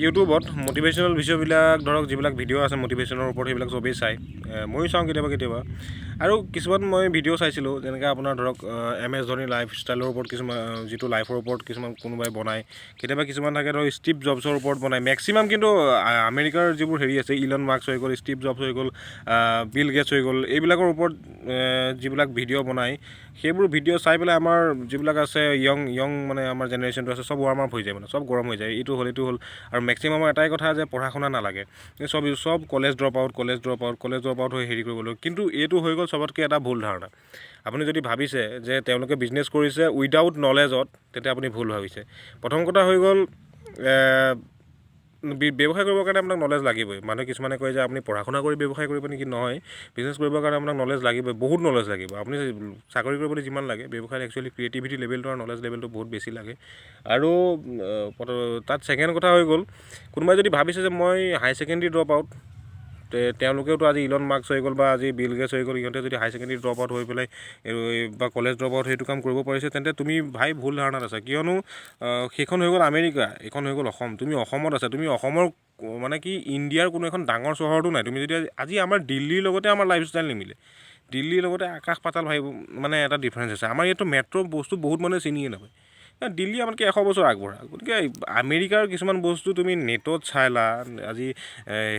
ইউটিউবত মটিভেশ্যনেল ভিডিঅ'বিলাক ধৰক যিবিলাক ভিডিঅ' আছে মটিভেশ্যনৰ ওপৰত সেইবিলাক চবেই চায় ময়ো চাওঁ কেতিয়াবা আৰু কিছুমান মই ভিডিঅ' চাইছিলোঁ যেনেকৈ আপোনাৰ ধৰক MS ধোনীৰ লাইফষ্টাইলৰ ওপৰত কিছুমান যিটো লাইফৰ ওপৰত কিছুমান কোনোবাই বনায় কেতিয়াবা কিছুমান থাকে ধৰক ষ্টিভ জবছৰ ওপৰত বনায় মেক্সিমাম কিন্তু আমেৰিকাৰ যিবোৰ হেৰি আছে ইলন মাস্ক হৈ গ'ল ষ্টিভ জবছ হৈ গ'ল বিল গেটছ হৈ গ'ল এইবিলাকৰ ওপৰত যিবিলাক ভিডিঅ' বনায় সেইবোৰ ভিডিঅ' চাই পেলাই আমাৰ যিবিলাক আছে য়ং মানে আমাৰ জেনেৰেশ্যনটো আছে চব ৱাৰ্ম আপ হৈ যায় মানে চব গৰম হৈ যায় এইটো হ'ল আৰু মেক্সিমামৰ এটাই কথা যে পঢ়া শুনা নালাগে চব কলেজ ড্ৰপ আউট হৈ হেৰি কৰিবলৈ কিন্তু এইটো হৈ গ'ল চবতকৈ এটা ভুল ধাৰণা আপুনি যদি ভাবিছে যে তেওঁলোকে বিজনেছ কৰিছে উইদাউট নলেজত তেতিয়া আপুনি ভুল ভাবিছে প্ৰথম কথা হৈ গ'ল ব্যৱসায় কৰিবৰ কাৰণে আপোনাক নলেজ লাগিবই মানুহে কিছুমানে কয় যে আপুনি পঢ়া শুনা কৰি ব্যৱসায় কৰিব নেকি নহয় বিজনেছ কৰিবৰ কাৰণে আপোনাক নলেজ লাগিবই বহুত নলেজ লাগিব আপুনি চাকৰি কৰিবলৈ যিমান লাগে ব্যৱসায়ত একচুৱেলি ক্ৰিয়েটিভিটি লেভেলটো আৰু নলেজ লেভেলটো বহুত বেছি লাগে আৰু তাত ছেকেণ্ড কথা হৈ গ'ল কোনোবাই যদি ভাবিছে যে মই হাই ছেকেণ্ডেৰী ড্ৰপ আউট তেওঁলোকেওতো আজি ইলন মাস্ক হৈ গ'ল বা আজি বিল গেটছ হৈ গ'ল ইহঁতে যদি হাই ছেকেণ্ডেৰী ড্ৰপ আউট হৈ পেলাই বা কলেজ ড্ৰপ আউট সেইটো কাম কৰিব পাৰিছে তেন্তে তুমি ভাই ভুল ধাৰণাত আছা কিয়নো সেইখন হৈ গ'ল আমেৰিকা এইখন হৈ গ'ল অসম তুমি অসমত আছা তুমি অসমৰ মানে কি ইণ্ডিয়াৰ কোনো এখন ডাঙৰ চহৰতো নাই তুমি যদি আজি আমাৰ দিল্লীৰ লগতে আমাৰ লাইফষ্টাইল নিমিলে দিল্লীৰ লগতে আকাশ পাতাল ভাবিব মানে এটা ডিফাৰেঞ্চ আছে আমাৰ ইয়াতো মেট্ৰ' বস্তু বহুত মানুহে চিনিয়ে নাপায় দিল্লী আমাতকৈ 100 বছৰ আগবঢ়া গতিকে আমেৰিকাৰ কিছুমান বস্তু তুমি নেটত চাইলা আজি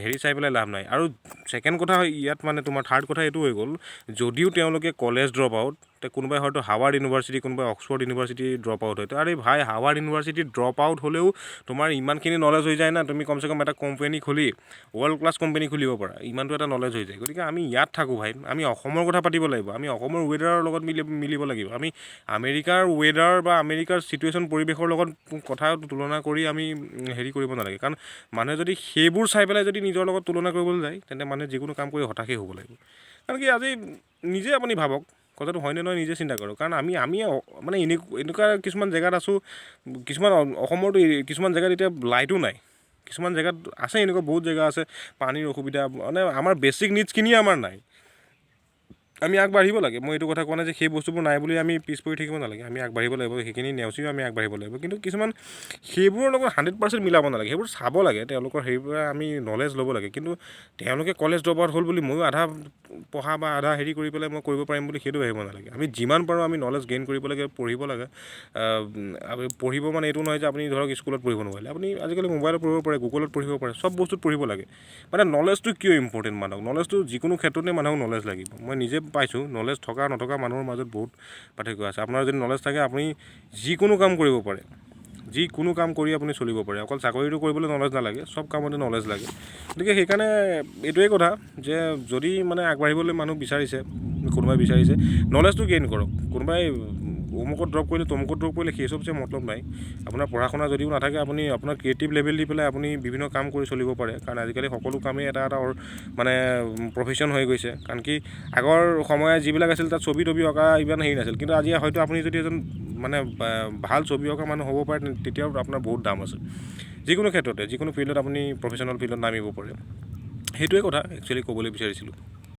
হেৰি চাই পেলাই লাভ নাই আৰু ছেকেণ্ড কথা ইয়াত মানে তোমাৰ থাৰ্ড কথা এইটো হৈ গ'ল যদিও তেওঁলোকে কলেজ ড্ৰপ আউট কোনোবাই হয়তো হাৱাৰ্ড ইউনিভাৰ্চিটি কোনোবাই অক্সফৰ্ড ইউনিভাৰ্চিটি ড্ৰপ আউট হয় আৰে ভাই হাৱাৰ্ড ইউনিভাৰ্চিটি ড্ৰপ আউট হ'লেও তোমাৰ ইমানখিনি নলেজ হৈ যায় না তুমি কমচে কম এটা কোম্পানী খুলি ৱৰ্ল্ড ক্লাছ কোম্পানী খুলিব পাৰা ইমানটো এটা নলেজ হৈ যায় গতিকে আমি ইয়াত থাকোঁ ভাই আমি অসমৰ কথা পাতিব লাগিব আমি অসমৰ ৱেডাৰৰ লগত মিলিব লাগিব আমি আমেৰিকাৰ ৱেডাৰ বা আমেৰিকাৰ চিটুৱেশ্যন পৰিৱেশৰ লগত কথা তুলনা কৰি আমি হেৰি কৰিব নালাগে কাৰণ মানুহে যদি সেইবোৰ চাই পেলাই যদি নিজৰ লগত তুলনা কৰিবলৈ যায় তেন্তে মানুহে যিকোনো কাম কৰি হতাশেই হ'ব লাগিব কাৰণ কি আজি নিজে আপুনি ভাবক কথাটো হয়নে নহয় নিজে চিন্তা কৰক কাৰণ আমি মানে এনেকুৱা কিছুমান জেগাত আছোঁ কিছুমান অসমৰতো কিছুমান জেগাত এতিয়া লাইটো নাই কিছুমান জেগাত আছে এনেকুৱা বহুত জেগা আছে পানীৰ অসুবিধা মানে আমাৰ বেছিক নিডছখিনিয়ে আমাৰ নাই আমি আগবাঢ়িব লাগে মই এইটো কথা কোৱা নাই যে সেই বস্তুবোৰ নাই বুলি আমি পিছ পৰি থাকিব নালাগে আমি আগবাঢ়িব লাগিব সেইখিনি নেওচিও আমি আগবাঢ়িব লাগিব কিন্তু কিছুমান সেইবোৰৰ লগত 100% মিলাব নালাগে সেইবোৰ চাব লাগে তেওঁলোকৰ সেইবোৰ আমি নলেজ ল'ব লাগে কিন্তু তেওঁলোকে কলেজ ড্ৰপ আউট হ'ল বুলি ময়ো আধা পঢ়া বা আধা হেৰি কৰি পেলাই মই কৰিব পাৰিম বুলি সেইটো ভাবিব নালাগে আমি যিমান পাৰোঁ আমি নলেজ গেইন কৰিব লাগে পঢ়িব লাগে পঢ়িব মানে এইটো নহয় যে আপুনি ধৰক স্কুলত পঢ়িব নোৱাৰিলে আপুনি আজিকালি মোবাইলত পঢ়িব পাৰে গুগলত পঢ়িব পাৰে চব বস্তুত পঢ়িব লাগে মানে নলেজটো কিয় ইম্পৰ্টেণ্ট মানুহক নলেজটো যিকোনো ক্ষেত্ৰতে মানুহক নলেজ লাগিব মই নিজে পাইছোঁ নলেজ থকা নথকা মানুহৰ মাজত বহুত পাৰ্থক্য আছে আপোনাৰ যদি নলেজ থাকে আপুনি যিকোনো কাম কৰিব পাৰে যিকোনো কাম কৰি আপুনি চলিব পাৰে অকল চাকৰিটো কৰিবলৈ নলেজ নালাগে চব কামতে নলেজ লাগে গতিকে সেইকাৰণে এইটোৱে কথা যে যদি মানে আগবাঢ়িবলৈ মানুহ বিচাৰিছে কোনোবাই বিচাৰিছে নলেজটো গেইন কৰক কোনোবাই অমুকত ড্ৰপ কৰিলে তমুকত ড্ৰপ কৰিলে সেই চবচে মতলব নাই আপোনাৰ পঢ়া শুনা যদিও নাথাকে আপুনি আপোনাৰ ক্ৰিয়েটিভ লেভেল দি পেলাই আপুনি বিভিন্ন কাম কৰি চলিব পাৰে কাৰণ আজিকালি সকলো কামেই এটা মানে প্ৰফেশ্যন হৈ গৈছে কাৰণ কি আগৰ সময়ত যিবিলাক আছিল তাত ছবি তবি অঁকা ইমান হেৰি নাছিল কিন্তু আজি হয়তো আপুনি যদি এজন মানে ভাল ছবি অঁকা মানুহ হ'ব পাৰে তেতিয়াও আপোনাৰ বহুত দাম আছে যিকোনো ক্ষেত্ৰতে যিকোনো ফিল্ডত আপুনি প্ৰফেশ্যনেল ফিল্ডত নামিব পাৰে সেইটোৱে কথা একচুৱেলি ক'বলৈ বিচাৰিছিলোঁ